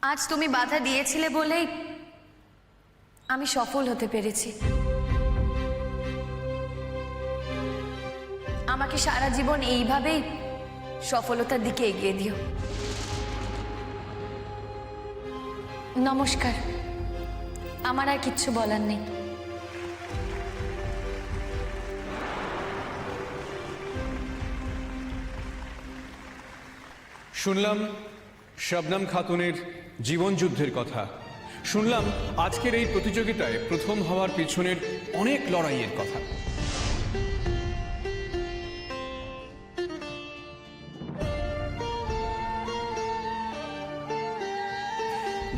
আজ তুমি বাধা দিয়েছিলে বলেই আমি সফল হতে পেরেছি। আমাকে সারা জীবন এইভাবেই সফলতার দিকে এগিয়ে দিও। নমস্কার, আমার আর কিচ্ছু বলার নেই। শুনলাম শবনম খাতুনের জীবনযুদ্ধের কথা। শুনলাম আজকের এই প্রতিযোগিতায় প্রথম হওয়ার পিছনের অনেক লড়াইয়ের কথা।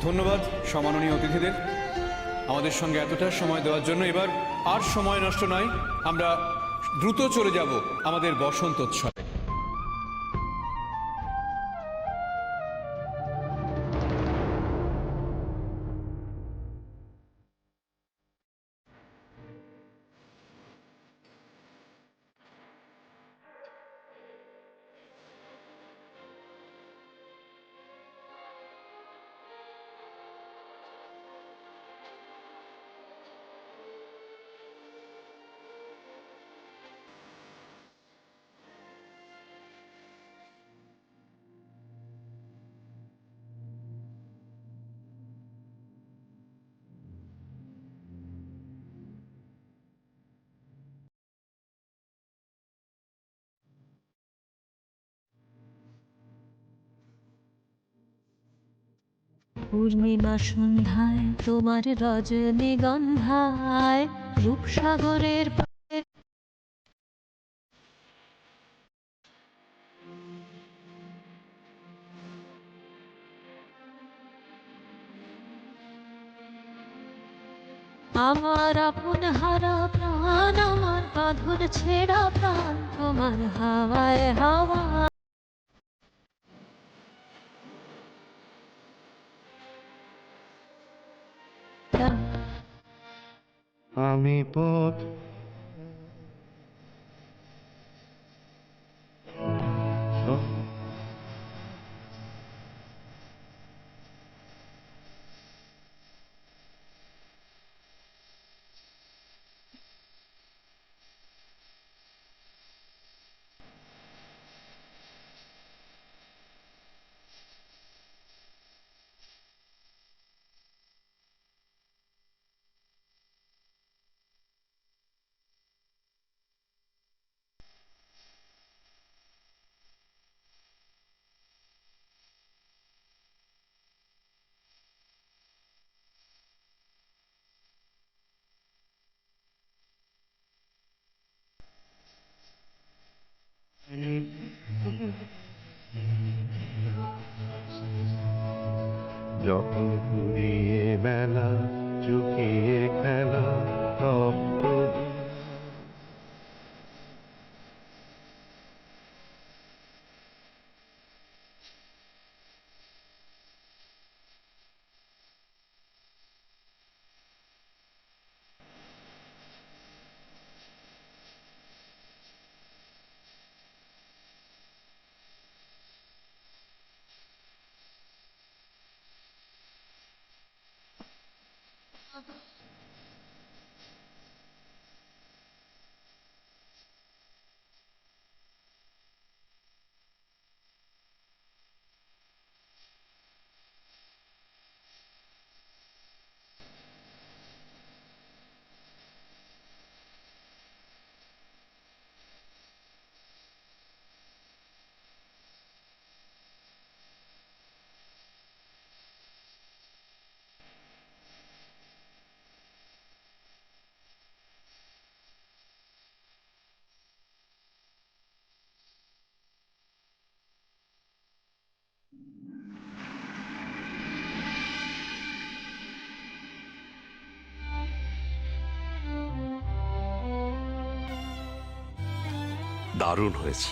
ধন্যবাদ সম্মাননীয় অতিথিদের আমাদের সঙ্গে এতটা সময় দেওয়ার জন্য। এবার আর সময় নষ্ট নয়, আমরা দ্রুত চলে যাব আমাদের বসন্তোৎসবে। পূর্ণিমা সন্ধ্যায় তোমার রজনীগন্ধায় রূপসাগরের পাড়ে আমার আপন হারা প্রাণ, আমার বাঁধন ছেঁড়া প্রাণ, তোমার হাওয়ায় হাওয়া আমি পথ যখন ঘুরিয়ে বেলা চুকিয়ে খেলা তপ্ত দারুণ হয়েছে,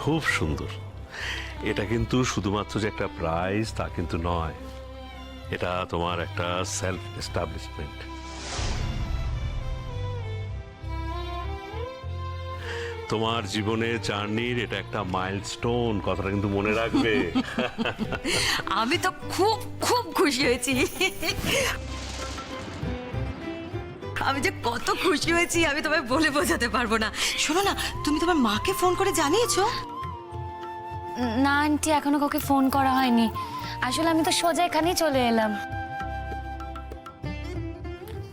খুব সুন্দর। এটা কিন্তু শুধুমাত্র যে একটা প্রাইজ তা কিন্তু নয়, এটা তোমার একটা সেলফ এস্টাবলিশমেন্ট। তোমার জীবনে জার্নির এটা একটা মাইলস্টোন, কথাটা কিন্তু মনে রাখবে। আমি তো খুব খুব খুশি হয়েছি। আমি যে কত খুশি হয়েছি আমি তোমায় বলে বোঝাতে পারবো না। শোনো না, তুমি তোমার মাকে ফোন করে জানিয়েছো? না আন্টি, এখনো কাউকে ফোন করা হয়নি। আসলে আমি তো সোজা এখানেই চলে এলাম।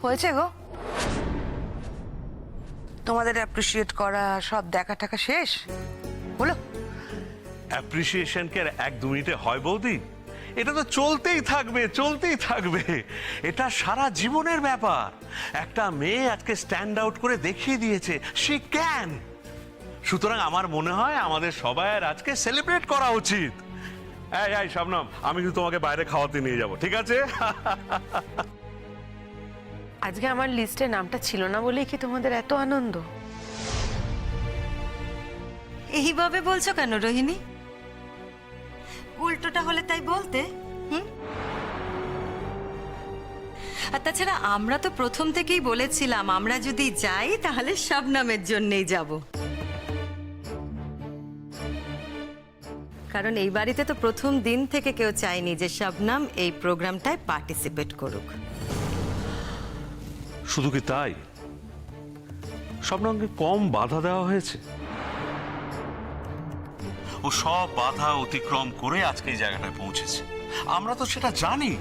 হয়েছে গো, তোমাদের অ্যাপ্রিসিয়েট করা সব দেখা টাকা শেষ বলো। অ্যাপ্রিসিয়েশন কি আর 1-2 মিনিটে হয় বৌদি? এটা তো চলতেই থাকবে, চলতেই থাকবে। এটা সারা জীবনের ব্যাপার। একটা মেয়ে আজকে স্ট্যান্ড আউট করে দেখিয়ে দিয়েছে শি ক্যান। সুতরাং আমার মনে হয় আমাদের সবার আজকে সেলিব্রেট করা উচিত। এই শবনম, আমি কিন্তু তোমাকে বাইরে খাওয়াতে নিয়ে যাব, ঠিক আছে? আজকে আমার লিস্টে নামটা ছিল না বলেই কি তোমাদের এত আনন্দ? এইভাবে বলছো কেন রোহিণী? উল্টোটা হলে তাই বলতে। আর তাছাড়া আমরা তো প্রথম থেকেই বলেছিলাম আমরা যদি যাই তাহলে শবনমের জন্যই যাব। কারণ এই বাড়িতে তো প্রথম দিন থেকে কেউ চায়নি যে শবনম এই প্রোগ্রামটায় পার্টিসিপেট করুক। শুধু কি তাই, শবনমকে কম বাধা দেওয়া হয়েছে? ও সব বাধা অতিক্রম করে আজকে এই জায়গাটায় পৌঁছেছে, আমরা তো সেটা জানি।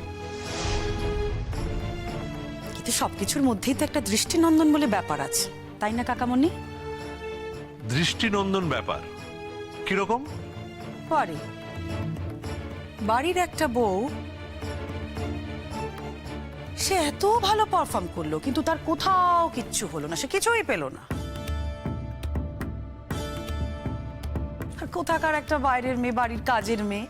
কিন্তু সবকিছুর মধ্যেই তো একটা দৃষ্টিনন্দন বলে ব্যাপার আছে, তাই না কাকামণি? দৃষ্টিনন্দন ব্যাপার কিরকম? পরে বাড়ির একটা বউ সে এত ভালো পারফর্ম করলো কিন্তু তার কোথাও কিচ্ছু হলো না, সে কিছুই পেল না। আর কোথাকার একটা বাইরের মেয়ে, বাড়ির কাজের মেয়ে,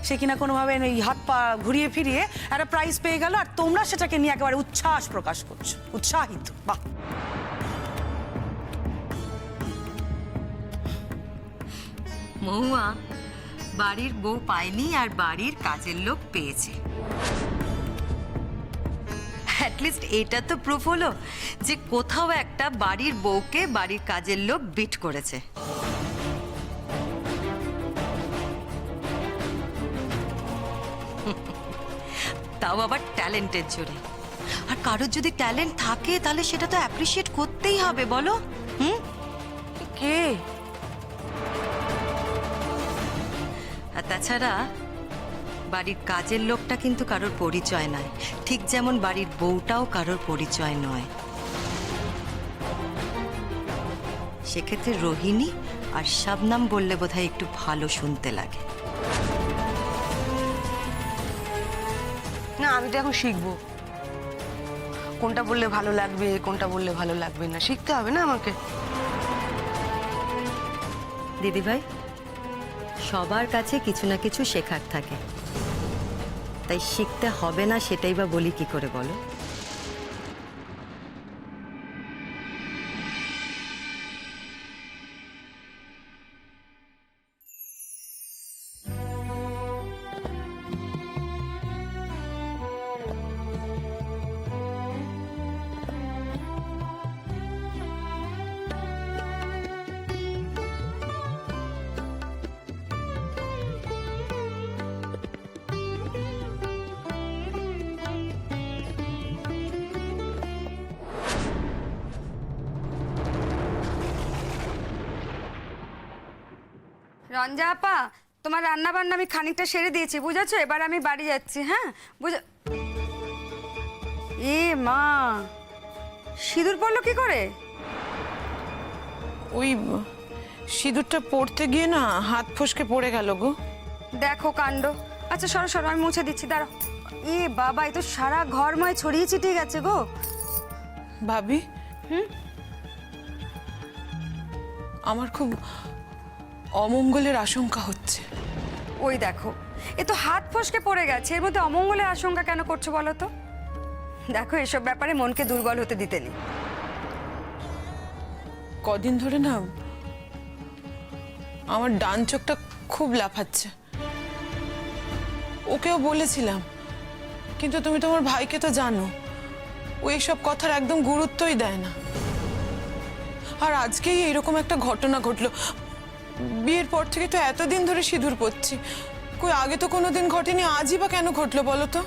সে কিনা কোনোভাবে এই হাত পা ঘুরিয়ে ফিরিয়ে একটা প্রাইজ পেয়ে গেল, আর তোমরা সেটাকে নিয়ে একেবারে উচ্ছ্বাস প্রকাশ করছো, উৎসাহিত। বাহ! মহুয়া বাড়ির বউ পায়নি আর বাড়ির কাজের লোক পেয়েছে। অ্যাটলিস্ট এটা তো প্রুফ হলো যে কোথাও একটা বাড়ির বউকে বাড়ির কাজের লোক বিট করেছে। তাও আবার ট্যালেন্টের জোরে। আর কারোর যদি ট্যালেন্ট থাকে তাহলে সেটা তো অ্যাপ্রিসিয়েট করতেই হবে, বলো? কে? আর তাছাড়া বাড়ির কাজের লোকটা কিন্তু কারোর পরিচয় নয়, ঠিক যেমন বাড়ির বউটাও কারোর পরিচয় নয়। সেক্ষেত্রে রোহিণী আর শবনম বললে বোধহয় একটু ভালো শুনতে লাগে। না, আমি তো এখন শিখবো কোনটা বললে ভালো লাগবে, কোনটা বললে ভালো লাগবে না, শিখতে হবে না আমাকে? দিদিভাই, সবার কাছে কিছু না কিছু শেখার থাকে, তাই শিখতে হবে না সেটাই বা বলি কি করে, বলো? রঞ্জা আপা, তোমার রান্না বান্না আমি খানিকটা সেরে দিয়েছি, বুঝেছো? এবার আমি বাড়ি যাচ্ছি। হ্যাঁ বুঝে। এ মা, সিঁদুর পড়লো কি করে? ওই সিঁদুরটা পড়তে গিয়ে না হাত ফসকে পড়ে গেল গো। দেখো কাণ্ড। আচ্ছা সরো সরো, আমি মুছে দিচ্ছি, দাঁড়াও। এ বাবা, এ তো সারা ঘরময় ছড়িয়ে ছিটিয়ে গেছে গো। ভাবি, আমার খুব অমঙ্গলের আশঙ্কা হচ্ছে। ওই দেখো, এ তো হাত ফসকে পড়ে গেছে, এর মধ্যে অমঙ্গলের আশঙ্কা কেন করছো বলো তো? দেখো, এসব ব্যাপারে মনকে দুর্বল হতে দিতে নেই। কদিন ধরে না আমার ডান চোখটা খুব লাফাচ্ছে। ওকেও বলেছিলাম, কিন্তু তুমি তোমার ভাইকে তো জানো, ও এইসব কথার একদম গুরুত্বই দেয় না। আর আজকেই এরকম একটা ঘটনা ঘটলো। বিয়ের পর থেকে তো এতদিন ধরে সিঁদুর পরছি, কই আগে তো কোনোদিন ঘটেনি, আজই বা কেন ঘটলো বলো তো?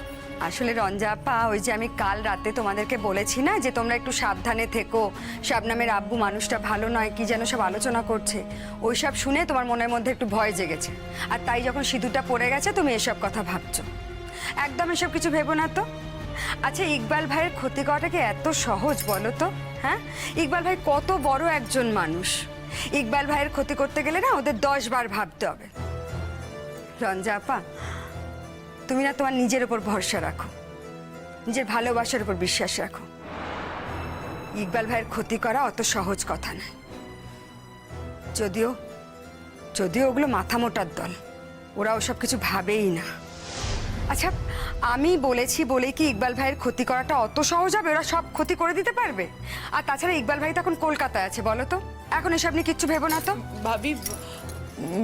আসলে রঞ্জা আপা, ওই যে আমি কাল রাতে তোমাদেরকে বলেছি না যে তোমরা একটু সাবধানে থেকো, শাবনামের আব্বু মানুষটা ভালো নয়, কি যেন সব আলোচনা করছে, ওই সব শুনে তোমার মনের মধ্যে একটু ভয় জেগেছে, আর তাই যখন সিঁদুরটা পড়ে গেছে তুমি এসব কথা ভাবছো। একদম এসব কিছু ভেবো না তো। আচ্ছা, ইকবাল ভাইয়ের ক্ষতি করাটা কি এত সহজ বলো তো? হ্যাঁ, ইকবাল ভাই কত বড় একজন মানুষ, ইকবাল ভাইয়ের ক্ষতি করতে গেলে না ওদের 10 বার ভাবতে হবে। রঞ্জা আপা, তুমি না তোমার নিজের উপর ভরসা রাখো, নিজের ভালোবাসার উপর বিশ্বাস রাখো। ইকবাল ভাইয়ের ক্ষতি করা অত সহজ কথা নয়, যদিও যদিও ওগুলো মাথা মোটার দল, ওরা ওসব কিছু ভাবেই না। আচ্ছা, আমি বলেছি বলে কি ইকবাল ভাইয়ের ক্ষতি করাটা অত সহজ হবে? ওরা সব ক্ষতি করে দিতে পারবে? আর তাছাড়া ইকবাল ভাই তো এখন কলকাতায় আছে, বলো তো, এখন এসব নিয়ে কিচ্ছু ভেবো না তো। ভাবি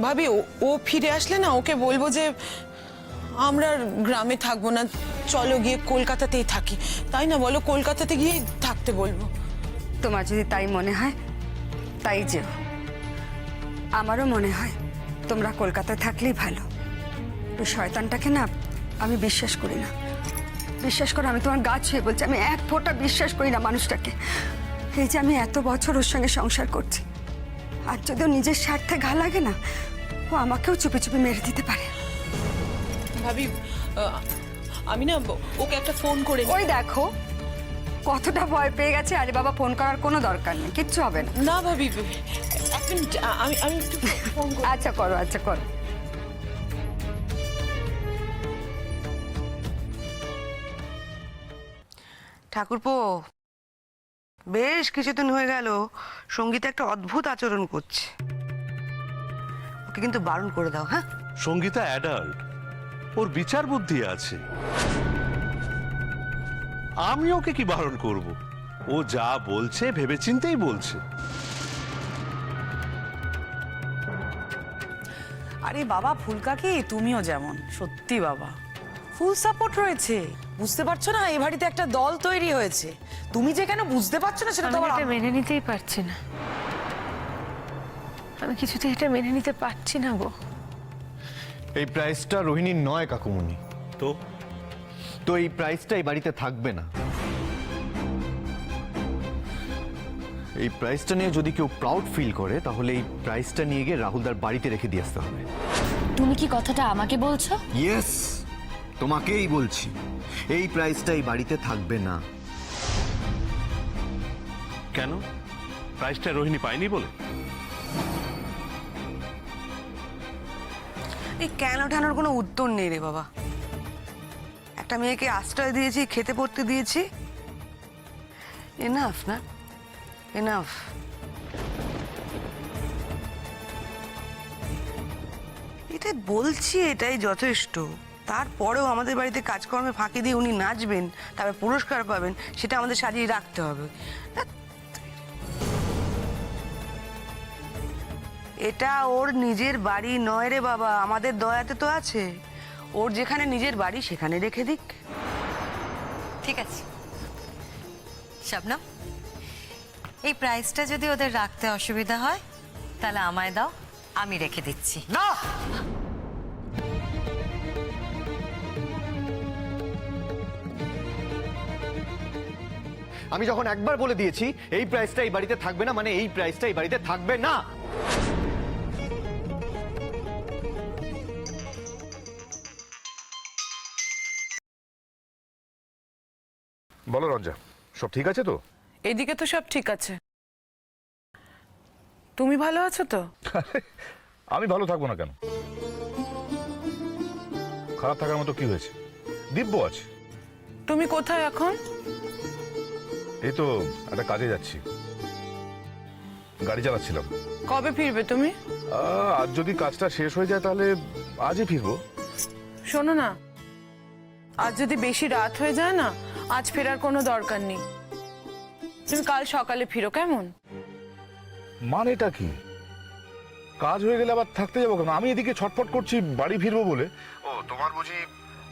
ভাবি ও ফিরে আসলে না ওকে বলবো যে আমরা আর গ্রামে থাকবো না, চলো গিয়ে কলকাতাতেই থাকি, তাই না বলো? কলকাতাতে গিয়ে থাকতে বলবো। তোমার যদি তাই মনে হয় তাই যেও, আমারও মনে হয় তোমরা কলকাতায় থাকলেই ভালো। ওই শয়তানটাকে না আমি বিশ্বাস করি না, বিশ্বাস করো, আমি তোমার গা ছুঁয়ে বলছি, আমি এক ফোঁটা বিশ্বাস করি না মানুষটাকে। এই যে আমি এত বছর ওর সঙ্গে সংসার করছি, আর যদিও নিজের স্বার্থে ঘা লাগে না, ও আমাকেও চুপি চুপি মেরে দিতে পারে। ভাবি আমি না ওকে একটা ফোন করে ওই দেখো কতটা ভয় পেয়ে গেছে। আরে বাবা, ফোন করার কোনো দরকার নেই, কিচ্ছু হবে না। না ভাবি, এক মিনিট, আমি একটু ফোন করি। আচ্ছা করো, আচ্ছা করো। ঠাকুরপো, বেশ কিছুদিন হয়ে গেল সঙ্গীতা একটা অদ্ভুত আচরণ করছে, ওকে কিন্তু বারণ করে দাও। হ্যাঁ, সঙ্গীতা অ্যাডাল্ট, ওর বিচার বুদ্ধি আছে, আমি ওকে কি বারণ করব? ও যা বলছে ভেবেচিন্তেই বলছে। আরে বাবা ফুলকাকি, তুমিও যেমন, সত্যি বাবা ফুল সাপোর্ট রয়েছে, বুঝতে পারছো না? এই বাড়িতে একটা দল তৈরি হয়েছে, তুমি যে কেন বুঝতে পারছো না সেটা তো আমি আবার এটা মেনে নিতেই পারছি না, আমি কিছুতেই এটা মেনে নিতে পারছি না গো। এই প্রাইসটা রোহিণীর নয় কাকুমণি, তো এই প্রাইসটা এই বাড়িতে থাকবে না। এই প্রাইসটা নিয়ে যদি কেউ প্রাউড ফিল করে তাহলে এই প্রাইসটা নিয়ে গিয়ে রাহুলদার বাড়িতে রেখে দিয়ে আসতে হবে। তুমি কি কথাটা আমাকে বলছো? ইয়েস, তোমাকেই বলছি, এই প্রাইসটা এই বাড়িতে থাকবে না। কেন? প্রাইসটা রোহিণী পায়নি বলে? এই কেন ঠানোর কোনো উত্তর নেই রে বাবা। একটা মেয়েকে আশ্রয় দিয়েছি, খেতে পড়তে দিয়েছি, এনাফ না? এনাফ। এটা বলছি, এটাই যথেষ্ট। তারপরেও আমাদের বাড়িতে কাজকর্মে ফাঁকি দিয়ে উনি নাচবেন, তারপর পুরস্কার পাবেন, সেটা আমাদের সাজিয়ে রাখতে হবে। এটা ওর নিজের বাড়ি নয় রে বাবা, আমাদের দয়াতে তো আছে। ওর যেখানে নিজের বাড়ি সেখানে রেখে দিক। ঠিক আছে শাবনাম, এই প্রাইসটা যদি ওদের রাখতে অসুবিধা হয় তাহলে আমায় দাও, আমি রেখে দিচ্ছি। না, আমি যখন একবার বলে দিয়েছি এই প্রাইসটা এই বাড়িতে থাকবে না, মানে এই প্রাইসটা এই বাড়িতে থাকবে না। বলো রঞ্জা, সব ঠিক আছে তো? এদিকে তো সব ঠিক আছে, তুমি ভালো আছো তো? আমি ভালো থাকবো না কেন? খারাপ থাকার মতো কি হয়েছে? দিব্য আছে। তুমি কোথায় এখন? এই তো একটা কাজে যাচ্ছি, গাড়ি চালাচ্ছিলাম। কবে ফিরবে তুমি? আজ যদি কাজটা শেষ হয়ে যায় তাহলে আজই ফিরবো। শোনো না, আজ যদি বেশি রাত হয়ে যায় না, আজ ফেরার কোনো দরকার নেই, তুমি কাল সকালে ফিরো, কেমন? মানেটা কি? কাজ হয়ে গেলে আবার থাকতে যাবো কেন? আমি এদিকে ছটফট করছি বাড়ি ফিরবো বলে। ও, তোমার বুঝি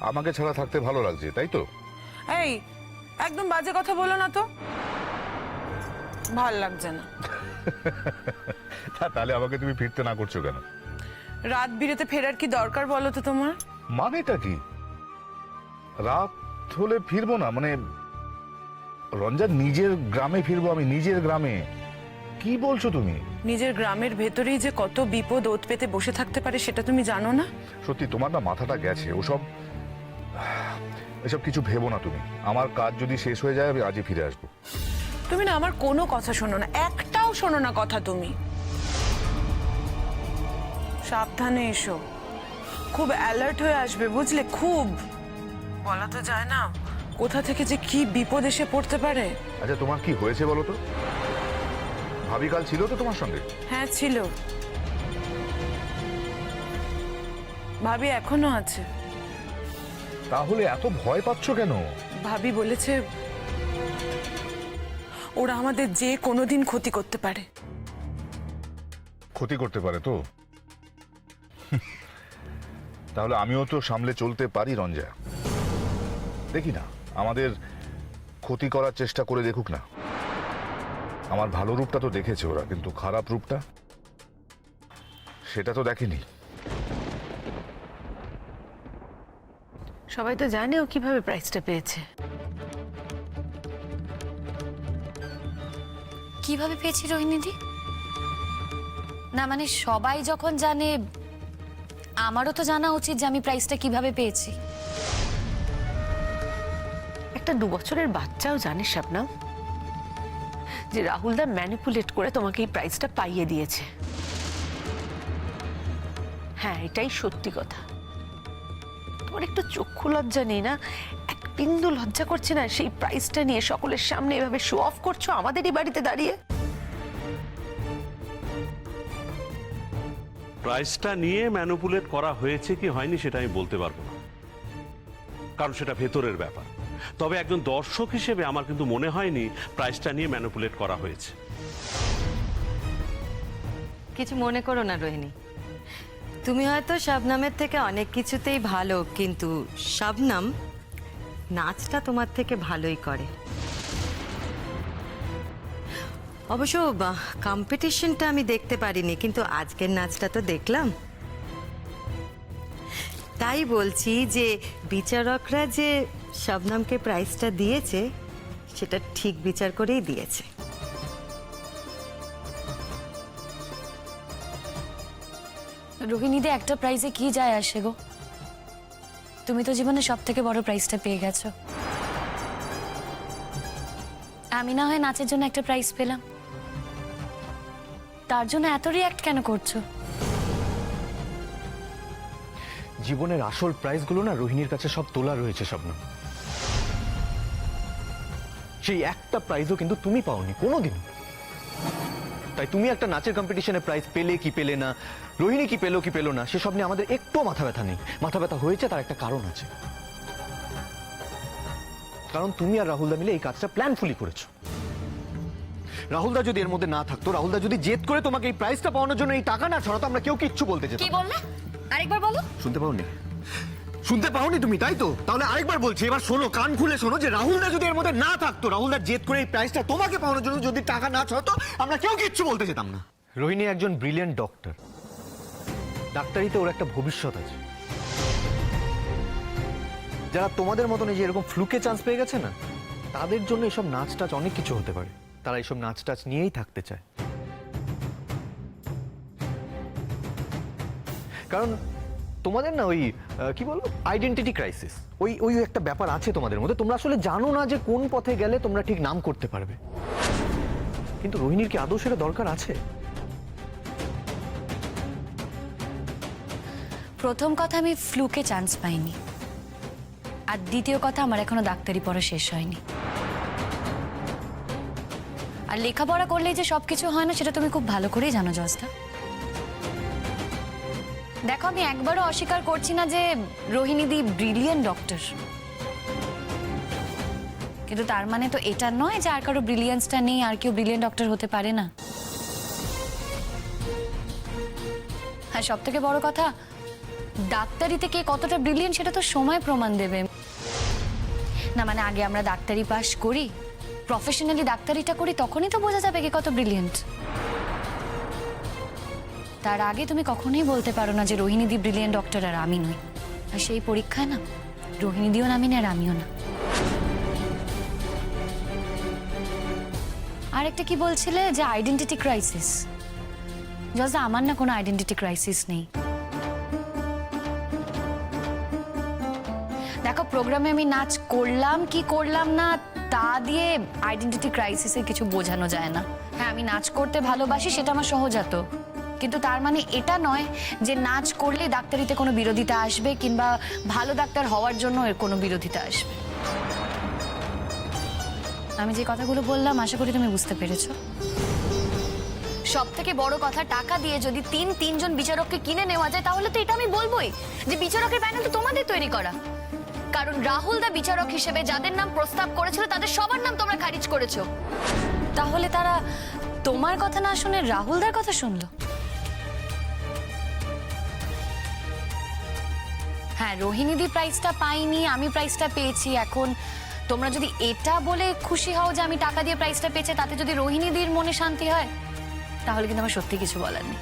আমাকে ছাড়া থাকতে ভালো লাগছে, তাই তো? এই একদম বাজে কথা বলো না তো। ভাল লাগছে না। তাহলে আমাকে তুমি ফিরতে না করছো কেন? রাত বিরেতে ফেরার কি দরকার বলো তো তোমার? মানেটা কি? রাত হলে ফিরবো না মানে রঞ্জা নিজের গ্রামে ফিরবো আমি, নিজের গ্রামে? কি বলছো তুমি? নিজের গ্রামের ভেতরেই যে কত বিপদ ওত পেতে বসে থাকতে পারে সেটা তুমি জানো না? সত্যি তোমার না মাথাটা গেছে। এসব কিছু ভেবো না তুমি। আমার কাজ যদি শেষ হয়ে যায় আমি আজই ফিরে আসবো। তুমি না আমার কোনো কথা শোনো না, একটাও শোনো না কথা তুমি। সাবধানে এসো, খুব অ্যালার্ট হয়ে আসবে বুঝলে? খুব বলা তো যায় না কোথা থেকে যে কি বিপদ এসে পড়তে পারে। আচ্ছা তোমার কি হয়েছে বলো তো? ভাবি কাল ছিল তো তোমার সঙ্গে? হ্যাঁ ছিল, ভাবি এখনো আছে। তাহলে এত ভয় পাচ্ছ কেন? ভাবি বলেছে ওরা আমাদের যে কোনোদিন ক্ষতি করতে পারে। ক্ষতি করতে পারে তো? তাহলে আমিও তো সামলে চলতে পারি রঞ্জা। দেখি না, আমাদের ক্ষতি করার চেষ্টা করে দেখুক না। আমার ভালো রূপটা তো দেখেছে ওরা, কিন্তু খারাপ রূপটা সেটা তো দেখেনি। সবাই তো জানে ও কিভাবে প্রাইজটা পেয়েছে। কিভাবে পেয়েছি রোহিণীদি? না মানে সবাই যখন জানে, আমারও তো জানা উচিত যে আমি প্রাইজটা কিভাবে পেয়েছি। একটা 2 বছরের বাচ্চাও জানে শাবনাম যে রাহুলদা ম্যানিপুলেট করে তোমাকে এই প্রাইজটা পাইয়ে দিয়েছে। হ্যাঁ, এটাই সত্যি কথা। তোমার একটু চক্ষু লজ্জা নেই না? এক বিন্দু লজ্জা করছে না সেই প্রাইজটা নিয়ে সকলের সামনে এভাবে শো অফ করছো আমাদেরই বাড়িতে দাঁড়িয়ে? প্রাইসটা নিয়ে ম্যানিপুলেট করা হয়েছে কি হয়নি সেটা আমি বলতে পারবো না, কারণ সেটা ভেতরের ব্যাপার। তবে একজন দর্শক হিসেবে আমার কিন্তু মনে হয়নি প্রাইসটা নিয়ে ম্যানিপুলেট করা হয়েছে। কিছু মনে করো না রোহিণী, তুমি হয়তো শাবনামের থেকে অনেক কিছুতেই ভালো, কিন্তু শাবনাম নাচটা তোমার থেকে ভালোই করে। অবশ্য কম্পিটিশনটা আমি দেখতে পারিনি, কিন্তু আজকের নাচটা তো দেখলাম। তাই বলছি যে বিচারকরা যে শাবনামকে প্রাইজটা দিয়েছে সেটা ঠিক বিচার করেই দিয়েছে। রোহিণীদি, একটা প্রাইজে কি যায় আসে গো? তুমি তো জীবনে সব থেকে বড় প্রাইজটা পেয়ে গেছো। আমি না হয় নাচের জন্য একটা প্রাইজ পেলাম, তার জন্য এত রিঅ্যাক্ট কেন করছো? জীবনের আসল প্রাইজগুলো না রোহিণীর কাছে সব তোলা রয়েছে শবনম। সেই একটা প্রাইজও কিন্তু তুমি পাওনি কোনোদিন। তাই তুমি একটা নাচের কম্পিটিশনে প্রাইজ পেলে কি পেলে না, রোহিণী কি পেলো কি পেলো না, সেসব নিয়ে আমাদের একটু মাথা ব্যথা নেই। মাথা ব্যথা হয়েছে তার একটা কারণ আছে, কারণ তুমি আর রাহুলদা মিলে এই কাজটা প্ল্যানফুলি করেছো। রাহুলদা যদি এর মধ্যে না থাকতো, রাহুলদা যদি জেদ করে তোমাকে এই প্রাইজটা পাওয়ানোর জন্য এই টাকা না ছড়াতো, আমরা কেউ কিচ্ছু বলতে যেতাম। কি বললে? আরেকবার বলো। শুনতে পাওনি? শুনতে পাওনি তুমি, তাই তো? তাহলে আরেকবার বলছি, এবার শোনো, কান খুলে শোনো, যে রাহুলদা যদি এর মধ্যে না থাকতো, রাহুলদা জেদ করে এই প্রাইজটা তোমাকে পাওয়ানোর জন্য যদি টাকা না ছড়াতো, আমরা কেউ কিচ্ছু বলতে যেতাম না। রোহিণী একজন ব্রিলিয়ান্ট ডক্টর, ডাক্তারিতে ওর একটা ভবিষ্যৎ আছে। যারা তোমাদের মতন এই যে এরকম ফ্লুকে চান্স পেয়ে গেছে না, তাদের জন্য এসব নাচ টাচ অনেক কিছু হতে পারে। তারা এইসব নাচ টাচ নিয়েই থাকতে চায়, কারণ তোমাদের না ওই কি বলবো, আইডেন্টিটি ক্রাইসিস, ওই ওই একটা ব্যাপার আছে তোমাদের মধ্যে। তোমরা আসলে জানো না যে কোন পথে গেলে তোমরা ঠিক নাম করতে পারবে। কিন্তু রোহিণীর কি আদৌ সেটা দরকার আছে? প্রথম কথা, আমি ফ্লুকে চান্স পাইনি, আর দ্বিতীয় কথা, আমার এখনো ডাক্তারি পড়া শেষ হয়নি। আর লেখাপড়া করলেই যে সবকিছু হয় না সেটা তুমি খুব ভালো করেই জানো জজদা। দেখো, আমি একবারও অস্বীকার করছি না যে রোহিণীদি ব্রিলিয়ান্ট ডক্টর, কিন্তু তার মানে তো এটা নয় যে আর কারো ব্রিলিয়ান্সটা নেই, আর কেউ ব্রিলিয়ান্ট ডক্টর হতে পারে না। আর সব থেকে বড় কথা, ডাক্তারিতে কে কতটা ব্রিলিয়ান্ট সেটা তো সময় প্রমাণ দেবে না। মানে আগে আমরা ডাক্তারি পাস করি, প্রফেশনালি ডাক্তারিটা করি তখনই তো বোঝা যাবে কি কত ব্রিলিয়েন্ট। তার আগে তুমি কখনোই বলতে পারো না যে রোহিণীদি ব্রিলিয়েন্ট ডক্টর আর আমি নই। আর সেই পরীক্ষায় না রোহিণীদিও নামিনি আর আমিও না। আর একটা কি বলছিলে যে আইডেন্টিটি ক্রাইসিস? জজদা আমার না কোনো আইডেন্টিটি ক্রাইসিস নেই। দেখো প্রোগ্রামে আমি নাচ করলাম কি করলাম না তা দিয়ে আইডেন্টিটি ক্রাইসিসে কিছু বোঝানো যায় না। হ্যাঁ আমি নাচ করতে ভালোবাসি, সেটা আমার সহজাত, কিন্তু তার মানে এটা নয় যে নাচ করলে ডাক্তারিতে কোনো বিরোধিতা আসবে কিংবা ভালো ডাক্তার হওয়ার জন্য এর কোনো বিরোধিতা আসবে। আমি যে কথাগুলো বললাম আশা করি তুমি বুঝতে পেরেছো। সব থেকে বড় কথা, টাকা দিয়ে যদি তিনজন বিচারককে কিনে নেওয়া যায় তাহলে তো এটা আমি বলবোই যে বিচারকের প্যানেল তো তোমাদের তৈরি করা। কারণ রাহুল দা বিচারক হিসেবে যাদের নাম প্রস্তাব করেছিল তাদের সবার নাম তোমরা খারিজ করেছো। তাহলে তারা তোমার কথা না শুনে রাহুল দার কথা শুনলো। হ্যাঁ রোহিণীদি প্রাইজটা পাইনি, আমি প্রাইজটা পেয়েছি। এখন তোমরা যদি এটা বলে খুশি হও যে আমি টাকা দিয়ে প্রাইজটা পেয়েছি, তাতে যদি রোহিণীদির মনে শান্তি হয় তাহলে কিন্তু আমার সত্যি কিছু বলার নেই।